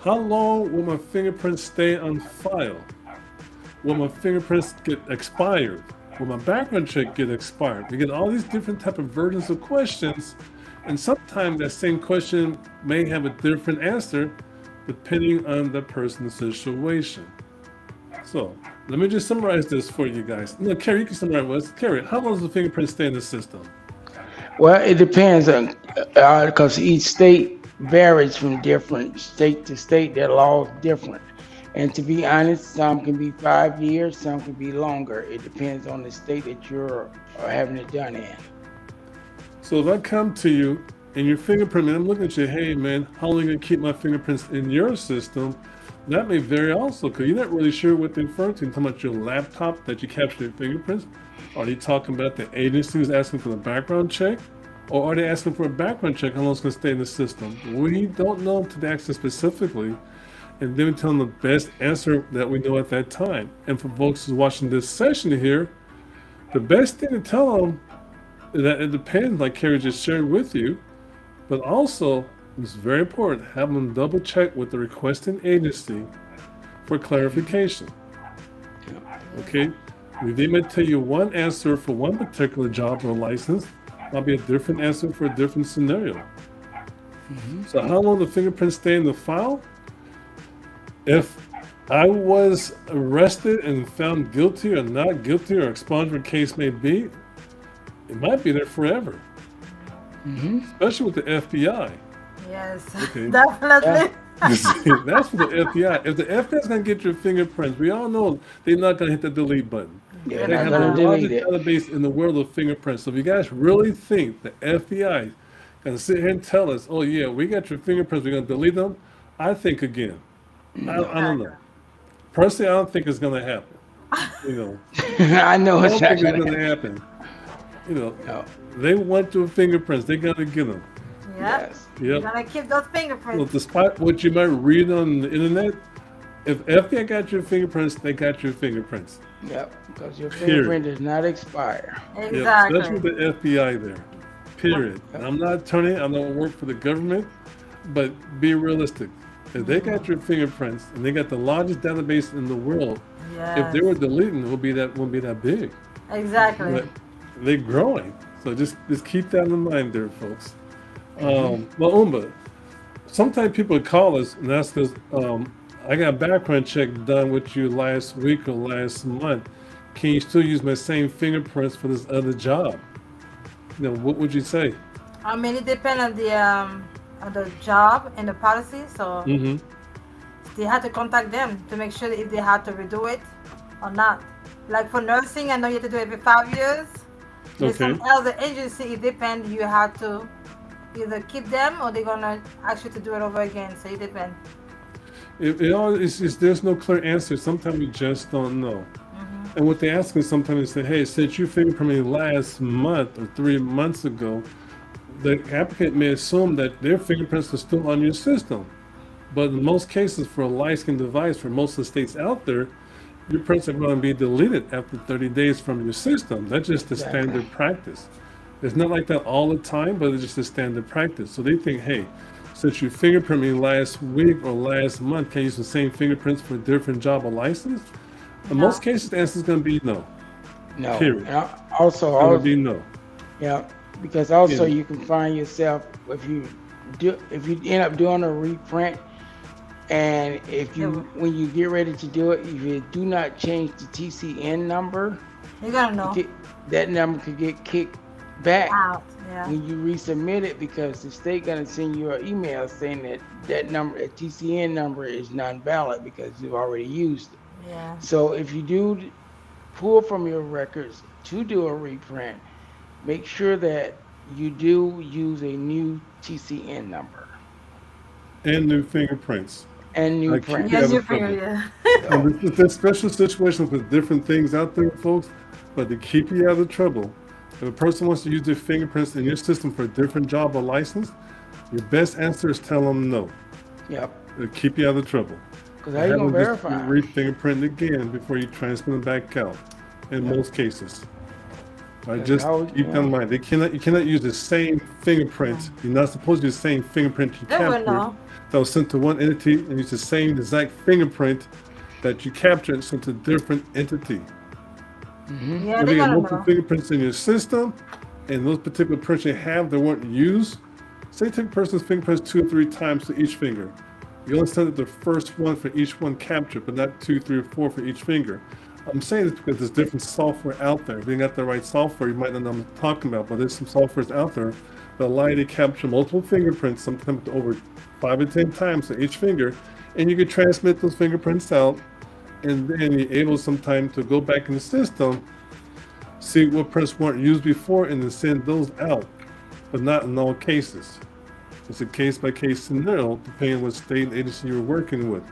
How long will my fingerprints stay on file? Will my fingerprints get expired? Will my background check get expired? We get all these different type of versions of questions, and sometimes that same question may have a different answer depending on the person's situation. So let me just summarize this for you guys. No, Carey, you can summarize this. Carey, how long does the fingerprint stay in the system? Well, it depends on because each state varies from different state to state. Their laws different, and to be honest, some can be 5 years, some can be longer. It depends on the state that you're having it done in. So if I come to you and your fingerprint, and I'm looking at you, hey man, how long are you gonna keep my fingerprints in your system? That may vary also, because you're not really sure what they're referring to. You're talking about your laptop that you capture your fingerprints? Are they talking about the agency who's asking for the background check? Or are they asking for a background check? How long it's going to stay in the system? We don't know until they ask us specifically. And then we tell them the best answer that we know at that time. And for folks who's watching this session here, the best thing to tell them is that it depends, like Carey just shared with you. But also, it's very important, have them double check with the requesting agency for clarification. Okay? They may tell you one answer for one particular job or license, might be a different answer for a different scenario. So how long the fingerprints stay in the file? If I was arrested and found guilty or not guilty or expunged, whatever case may be, it might be there forever. Especially with the FBI. Yes, Okay. definitely. That's for the FBI. If the FBI is going to get your fingerprints, we all know they're not going to hit the delete button. Yeah, They they're have not the gonna largest delete it. database in the world of fingerprints. So if you guys really think the FBI can sit here and tell us, oh yeah, we got your fingerprints, we're going to delete them, I think again. I don't know. Personally, I don't think it's going to happen. You know, I know I it's don't not think it's gonna going to happen. happen. You know, No. they want your fingerprints. They got to get them. Yep. Yes. You're Yep. gonna keep those Well, fingerprints. despite what you might read on the internet, if FBI got your fingerprints, they got your fingerprints. Yep. Because your Period. fingerprint does not expire. Yep, Exactly. especially with the FBI there. Period. And I'm not an attorney, I don't work for the government, but be realistic. If they got your fingerprints and they got the largest database in the world, if they Yes. were deleting, it won't be that big. Exactly. But they're growing. So just keep that in mind there, folks. Mâ-Oûmba, sometimes people call us and ask us, I got a background check done with you last week or last month. Can you still use my same fingerprints for this other job? You know, what would you say? I mean, it depends on the job and the policy. So Mm-hmm. they have to contact them to make sure if they have to redo it or not. Like for nursing, I know you have to do it every 5 years. With Okay. some other agency, it depends. You have to either keep them or they're gonna ask you to do it over again. So it depends. There's no clear answer. Sometimes we just don't know. And what they ask us sometimes is say, hey, since you fingerprinted me last month or 3 months ago, the applicant may assume that their fingerprints are still on your system. But in most cases, for a licensed device, for most of the states out there, your prints are going to be deleted after 30 days from your system. That's just the standard practice. It's not like that all the time, but it's just a standard practice. So they think, hey, since you fingerprint me last week or last month, can you use the same fingerprints for a different job or license? In most cases, the answer is going to be no. No. Period. And also, It's going to be no. yeah, because also Yeah. you can find yourself if you end up doing a reprint, and if you when you get ready to do it, if you do not change the TCN number, You're gonna know. that number could get kicked back Out. Yeah. when you resubmit it, because the state gonna send you an email saying that number, that TCN number, is non-valid because you've already used it. Yeah. So if you do pull from your records to do a reprint, make sure that you do use a new TCN number And new fingerprints. and new I keep print. Yeah, Yes, no you figure. problem. Yeah. And there's special situations with different things out there, folks. But to keep you out of trouble, if a person wants to use their fingerprints in your system for a different job or license, your best answer is tell them no. Yep. It'll keep you out of trouble. Because how you Have gonna them just verify? re-fingerprint again before you transfer them back out, in most cases. Right? That's Just how, keep that in mind. You cannot use the same fingerprint. You're not supposed to use the same fingerprint you They will captured know. that was sent to one entity and use the same exact fingerprint that you captured sent to a different entity. Yeah, If they're you have gonna multiple know. fingerprints in your system and those particular prints you have that weren't used, say take a person's fingerprints 2 or 3 times to each finger. You only send it the first one for each one captured, but not 2, 3, or 4 for each finger. I'm saying this because there's different software out there. If you got the right software, you might not know what I'm talking about, but there's some softwares out there that allow you to capture multiple fingerprints, sometimes over 5 or 10 times to each finger, and you can transmit those fingerprints out, and then you're able sometime to go back in the system, see what prints weren't used before, and then send those out, but not in all cases. It's a case-by-case scenario, depending on what state and agency you're working with.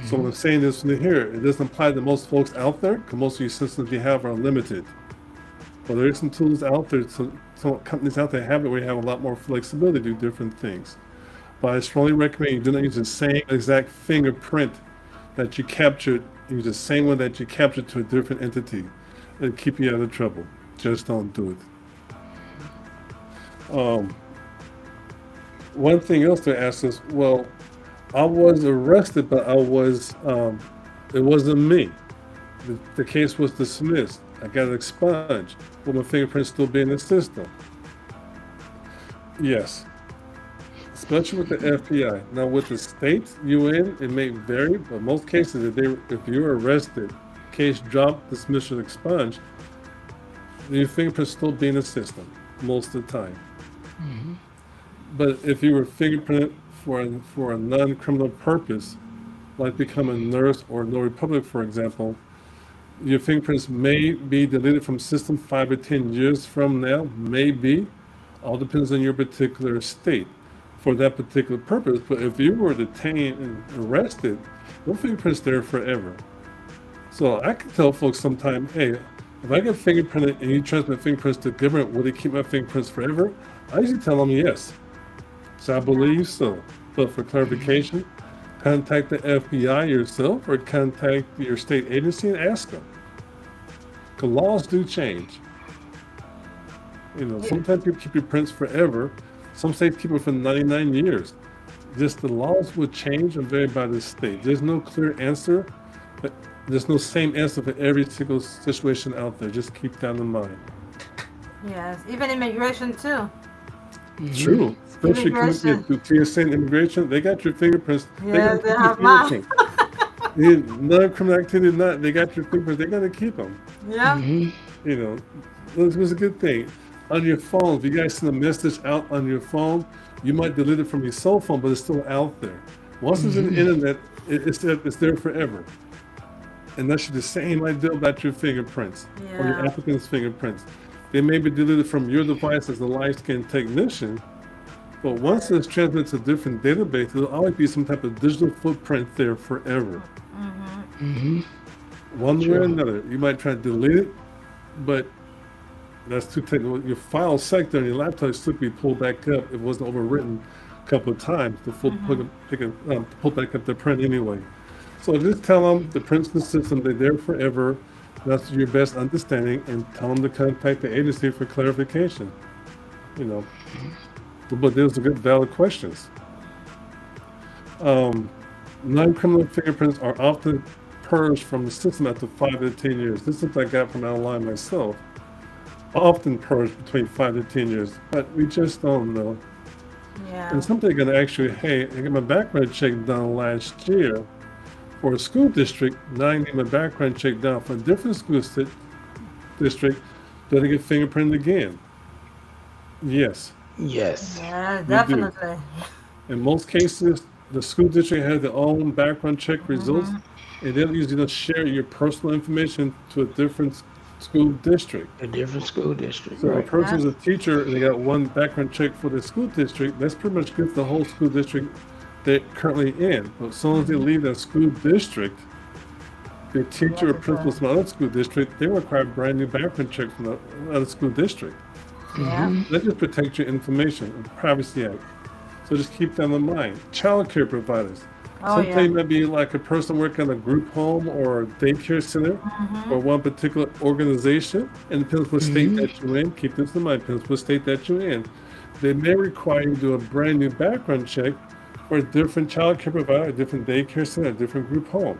So what I'm saying is from here, it doesn't apply to most folks out there, because most of your systems you have are limited. But there are some tools out there, some companies out there have it where you have a lot more flexibility to do different things. But I strongly recommend you do not use the same exact fingerprint that you captured, use the same one that you captured to a different entity. It'll keep you out of trouble. Just don't do it. One thing else to ask is, well, I was arrested, but it wasn't me. The case was dismissed. I got expunged. Will my fingerprints still be in the system? Yes. Especially with the FBI. Now with the states UN, it may vary, but most cases, if you're arrested, case dropped, dismissed, or expunged, your fingerprints still be in the system most of the time. But if you were fingerprinted for a non-criminal purpose, like become a nurse or no republic, for example, your fingerprints may be deleted from system 5 or 10 years from now, maybe. All depends on your particular state for that particular purpose. But if you were detained and arrested, your fingerprints there forever. So I can tell folks sometimes, hey, if I get fingerprinted and you transmit fingerprints to the government, will they keep my fingerprints forever? I usually tell them yes. So I believe so. But for clarification, contact the FBI yourself or contact your state agency and ask them. Because laws do change. Sometimes people keep your prints forever. Some states keep it for 99 years. Just the laws will change and vary by the state. There's no clear answer, but there's no same answer for every single situation out there. Just keep that in mind. Yes, even immigration too. True. Especially coming Immigration. to TSA and immigration, they got your fingerprints. Yes, they have mine. Non-criminal activity, they got your fingerprints. They got to keep them. Yeah. It was a good thing. On your phone, if you guys send a message out on your phone, you might delete it from your cell phone, but it's still out there. Once it's in the internet, it's there forever. And that's the same idea about your fingerprints or your applicant's fingerprints. They may be deleted from your device as a live scan technician, but once it's transmitted to a different database, there'll always be some type of digital footprint there forever. One way or another. You might try to delete it, but that's too technical. Your file sector on your laptop should be pulled back up. It wasn't overwritten a couple of times to pull back up the print anyway. So just tell them the prints in the system, they're there forever. That's your best understanding, and tell them to contact the agency for clarification. But those are good, valid questions. Non-criminal fingerprints are often purged from the system after 5 to 10 years. This is what I got from online myself. Often purged between 5 to 10 years, but we just don't know. Yeah. And something going to actually, hey, I got my background check done last year for a school district. Now I need my background check done for a different school district. Did I get fingerprinted again? Yes. Yes. Yeah, definitely. In most cases, the school district has their own background check results, and they'll usually share your personal information to a different school district. A different school district. So if a Right. person's a teacher and they got one background check for the school district, that's pretty much good for the whole school district they're currently in. But as soon as they leave that school district, their teacher or principal from another school district, they require a brand new background check from the other school district. Yeah. That just protects your information, Privacy Act. So just keep that in mind. Child care providers. Oh Sometimes yeah. it might be like a person working in a group home or a daycare center or one particular organization. And depends what state that you're in. Keep this in mind. Depends what state that you're in. They may require you to do a brand new background check for a different child care provider, a different daycare center, a different group home.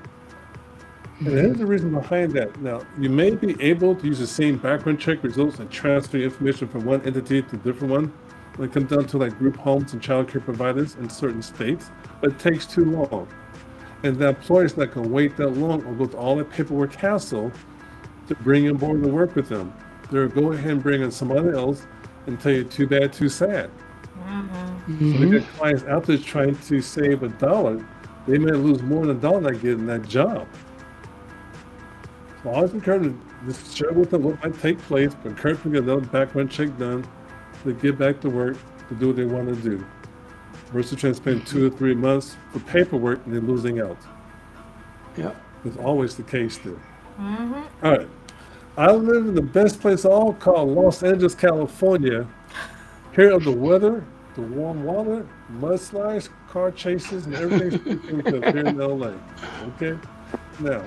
And here's the reason behind that. Now, you may be able to use the same background check results and transfer information from one entity to a different one when it comes down to like group homes and child care providers in certain states, but it takes too long. And the employer's not going to wait that long or go through all that paperwork hassle to bring you on board to work with them. They'll go ahead and bring in somebody else and tell you too bad, too sad. So they got clients out there trying to save $1. They may lose more than $1 they get in that job. So I always encourage them to just share with them what might take place, but encourage them to get another background check done to get back to work to do what they want to do. Versus trying to spend 2 or 3 months for paperwork and then losing out. Yep. It's always the case there. All right. I live in the best place of all called Los Angeles, California. Here of the weather, the warm water, mudslides, car chases, and everything's here in LA. Okay? Now,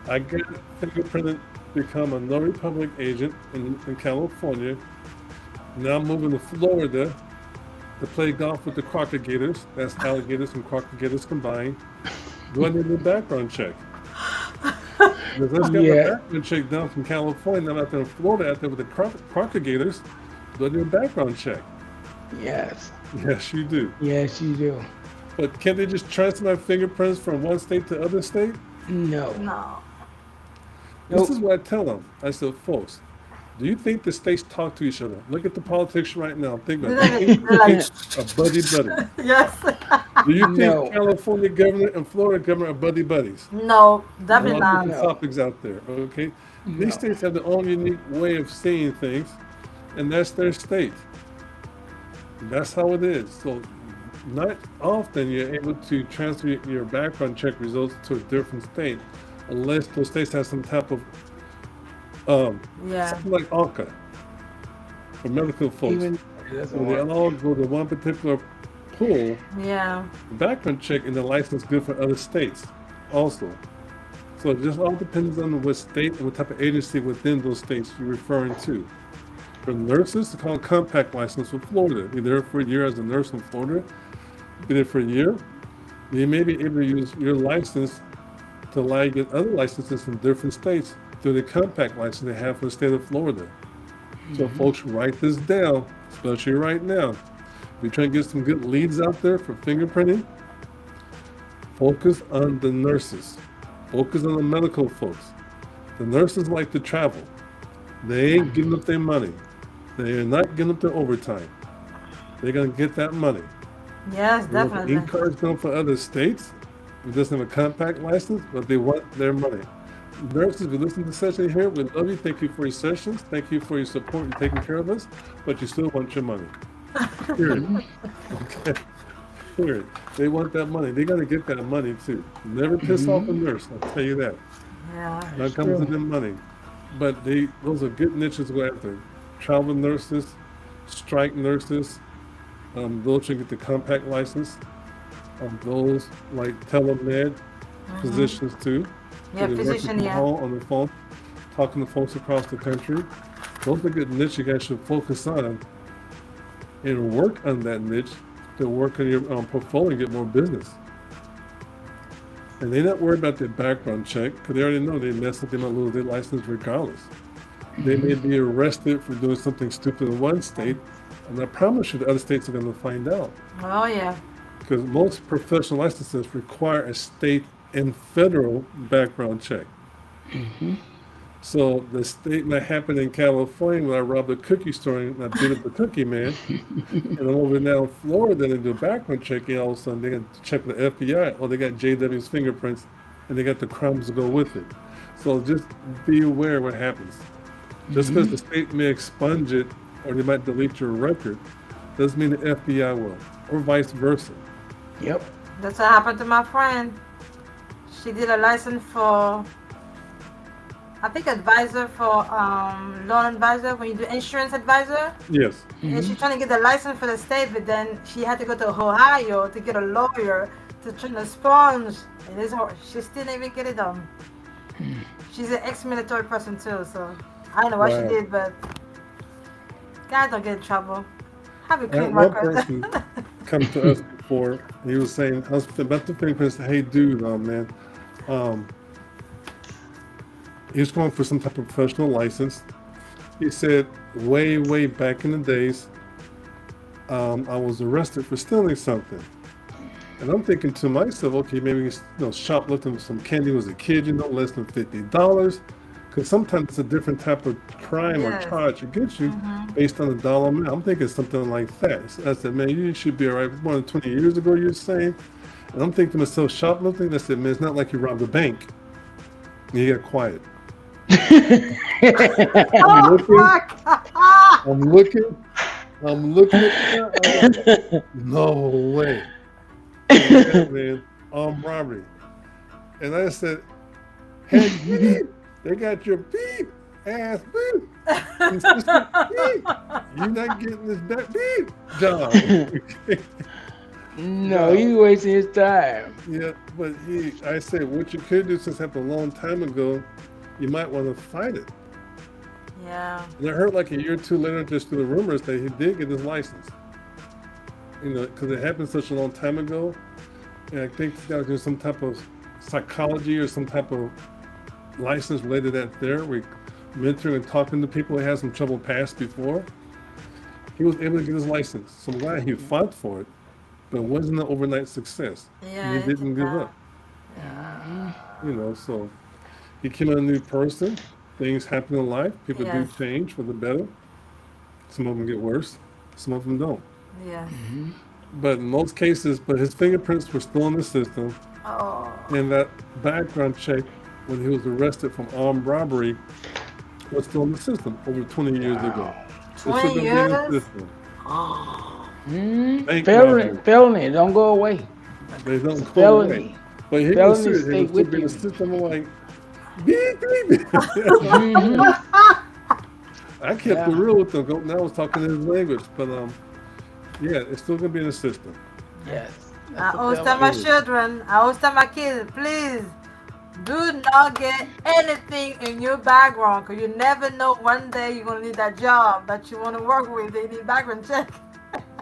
I got fingerprinted to become a notary public agent in California. Now I'm moving to Florida to play golf with the Crocker Gators. That's alligators and Crocker Gators combined. Do I need a background check? Because I just got my background check done from California. I'm out there in Florida, out there with the Crocker Gators. Do I need a background check? Yes. Yes, you do. Yes, you do. But can't they just transfer my fingerprints from one state to other state? No. No. This is what I tell them. I said, folks, do you think the states talk to each other? Look at the politics right now. Think about it. They're like, A buddy-buddy. yes. Do you think No. California governor and Florida governor are buddy-buddies? No, A definitely lot of not. different topics out there, okay? These states have their own unique way of seeing things, and that's their state. That's how it is. So not often you're able to transfer your background check results to a different state unless those states have some type of Yeah. something like ANCA for medical folks. Even that's So they all go to one particular pool, Yeah. background check, and the license good for other states also. So it just all depends on what state and what type of agency within those states you're referring to. For nurses, it's called compact license for Florida. You're there for a year as a nurse in Florida. Be there for a year. You may be able to use your license to allow you to get other licenses from different states through the compact license they have for the state of Florida. So folks, write this down, especially right now. If you're trying to get some good leads out there for fingerprinting, focus on the nurses. Focus on the medical folks. The nurses like to travel. They ain't giving up their money. They are not giving up their overtime. They're going to get that money. Yes, definitely. E-cards going for other states. It doesn't have a compact license, but they want their money. Nurses, if you listen to the session here, we love you. Thank you for your sessions. Thank you for your support and taking care of us. But you still want your money. Period. Okay. Period. They want that money. They're going to get that money too. Never piss off a nurse, I'll tell you that. Yeah. That comes to them money. But those are good niches to go after. Travel nurses, strike nurses, those who get the compact license, those like telemed physicians too. Yeah, So they work physician, from yeah. home on the phone, talking to folks across the country. Those are good niches you guys should focus on and work on that niche to work on your portfolio and get more business. And they're not worried about their background check because they already know they mess up, they might lose their license regardless. They may be arrested for doing something stupid in one state, and I promise you the other states are going to find out. Oh yeah. Because most professional licenses require a state and federal background check. So the state might happen in California when I robbed a cookie store and I beat up the cookie man. And I'm over now in Florida and they do a background check, and all of a sudden they got to check with the FBI. Oh, they got JW's fingerprints and they got the crumbs to go with it. So just be aware what happens. Just because the state may expunge it or they might delete your record doesn't mean the FBI will, or vice versa. Yep. That's what happened to my friend. She did a license for, I think, advisor for loan advisor, when you do insurance advisor. Yes. And she's trying to get the license for the state, but then she had to go to Ohio to get a lawyer to turn the sponge. It is hard. She still didn't even get it done. She's an ex-military person too, so I don't know what she Wow. did, but God don't get in trouble. Have a I clean had one record. person come to us before. He was saying, I was about the fingerprints. Hey, dude, man, he was going for some type of professional license. He said, way back in the days, I was arrested for stealing something. And I'm thinking to myself, okay, maybe shoplifting some candy was a kid, less than $50. Because sometimes it's a different type of crime or Yes. charge against you based on the dollar amount. I'm thinking something like that. So I said, man, you should be all right. More than 20 years ago, you're saying. And I'm thinking to myself, shoplifting? I said, man, it's not like you robbed a bank. And you got quiet. I'm looking at that. No way. Yeah, man, armed robbery. And I said, hey, beep, they got your beep, ass beep. And sister, beep. You're not getting this back beep job. No, he wasting his time. Yeah, but I said, what you could do since it happened a long time ago, you might want to fight it. Yeah. And I heard like a year or two later, just through the rumors, that he did get his license. Because it happened such a long time ago. And I think he's got to do some type of psychology or some type of license related to that there. We mentoring and talking to people who had some trouble past before. He was able to get his license. So I'm glad he fought for it, but it wasn't an overnight success. Yeah. And he didn't give up. So he came out a new person. Things happen in life. People do Yes. change for the better. Some of them get worse. Some of them don't. Yes. But in most cases, his fingerprints were still in the system. Oh. And that background check when he was arrested from armed robbery was still in the system over 20 years ago. It's still 20 gonna be in the years? system. Bank Felony, robbery. felony, don't go away. They don't go Felony. away. But he Felony was serious. stay He was with still in you. the system. I'm like, beep, beep. I kept it real with him. Now I was talking in his language. But yeah, it's still going to be in the system. Yes. I always tell my children, I always tell my kids, please do not get anything in your background, because you never know one day you're going to need that job that you want to work with. They need background check.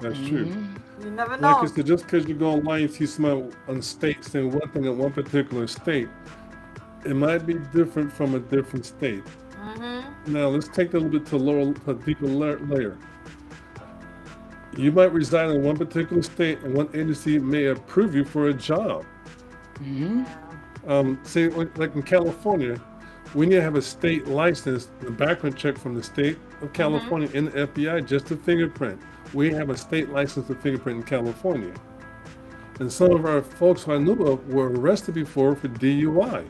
That's true. You never Like know. I said, just because you go online and see somebody on state saying one thing in one particular state, it might be different from a different state. Now, let's take that a little bit to a deeper layer. You might reside in one particular state, and one agency may approve you for a job. Say, like in California, we need to have a state license, a background check from the state of California and the FBI just to fingerprint. We have a state license to fingerprint in California. And some of our folks who I knew of were arrested before for DUI.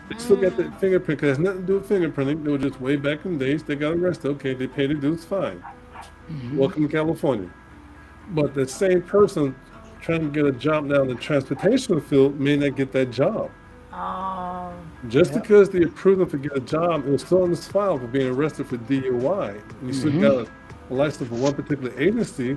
They still got that fingerprint, because it has nothing to do with fingerprinting. They were just way back in the days, they got arrested. Okay, they paid the dues, fine. Welcome to California. But the same person trying to get a job now in the transportation field may not get that job. Oh. Just because they approved them to get a job, it was still on this file for being arrested for DUI. And you still got a license for one particular agency.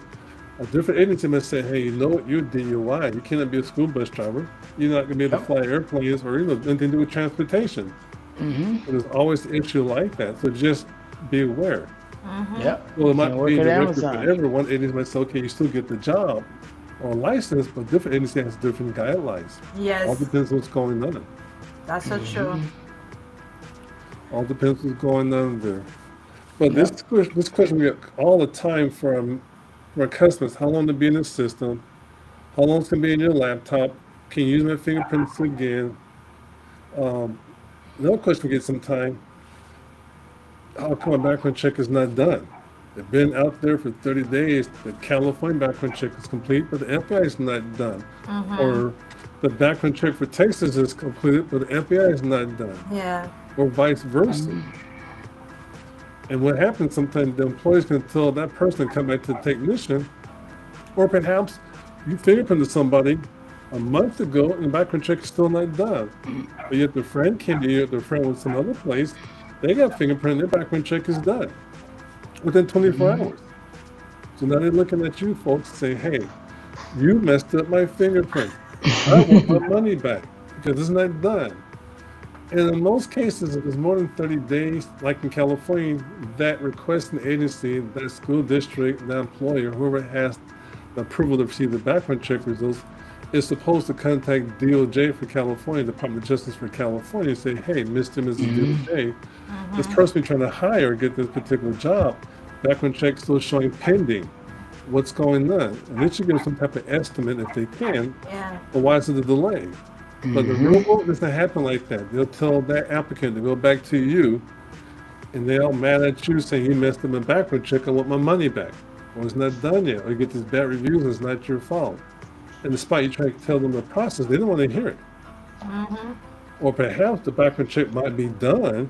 A different agency may say, hey, you know what, you're DUI. You cannot be a school bus driver. You're not going to be able to fly airplanes or anything to do with transportation. But there's always an issue like that. So just be aware. Yep. Well, it might work be at directed for Amazon. everyone. Agency might say, okay, you still get the job or license, but different agency has different guidelines. All Yes, depends what's going on. that's so true. All depends what's going on there. But this question we get all the time from our customers: how long to be in the system? How long to be in your laptop? Can you use my fingerprints again? Another question we get sometime: how come a background check is not done? They've been out there for 30 days. The California background check is complete, but the FBI is not done. Or the background check for Texas is completed, but the FBI is not done. Yeah. Or vice versa. And what happens sometimes, the employees can tell that person to come back to the technician, or perhaps you fingerprinted somebody a month ago and the background check is still not done. But yet the friend came to you, their friend was some other place, they got fingerprinted, their background check is done within 24 hours. So now they're looking at you folks saying, hey, you messed up my fingerprint. I want my money back because it's not done. And in most cases, if it's more than 30 days, like in California, that requesting agency, that school district, that employer, whoever has the approval to receive the background check results, is supposed to contact DOJ for California, Department of Justice for California, and say, hey, Mr. and Mrs. DOJ, this person we're trying to hire get this particular job, background check still showing pending. What's going on? And they should give some type of estimate if they can, Yeah. or why is it a delay? But the real world doesn't happen like that. They'll tell that applicant to go back to you, and they're all mad at you saying you messed up my background check, I want my money back. Or it's not done yet, or you get these bad reviews, and it's not your fault. And despite you trying to tell them the process, they don't want to hear it. Or perhaps the background check might be done,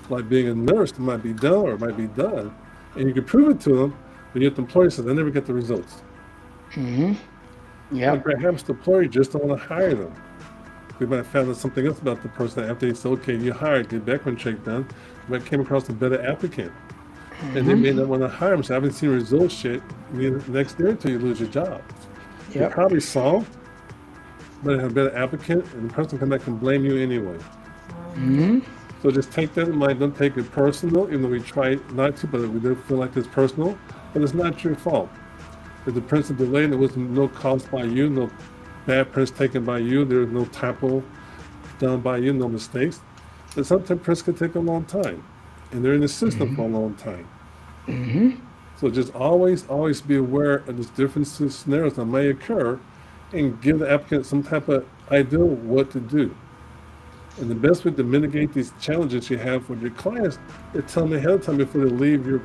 like being a nurse, it might be done or it might be done. And you can prove it to them, but yet the employer says they never get the results. Yeah. And perhaps the employer just don't want to hire them. We might have found out something else about the person after they said, okay, you hired, get background check done. You might came across a better applicant. And they may not want to hire them, so I haven't seen results yet. The next day or two, you lose your job. You Yep. probably saw, but have a better applicant, and the person come back and blame you anyway. So just take that in mind. Don't take it personal, even though we try not to, but we do feel like it's personal. But it's not your fault. If the prints are delayed, there was no cost by you, no bad prints taken by you, there was no typo done by you, no mistakes. But sometimes prints can take a long time, and they're in the system for a long time. So just always be aware of these different scenarios that may occur, and give the applicant some type of idea of what to do. And the best way to mitigate these challenges you have with your clients is tell them ahead of time before they leave your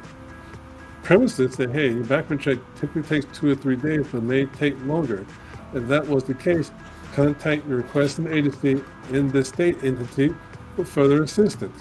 premises, say, hey, your background check typically takes 2 or 3 days, but may take longer. If that was the case, contact your requesting agency in the state entity for further assistance.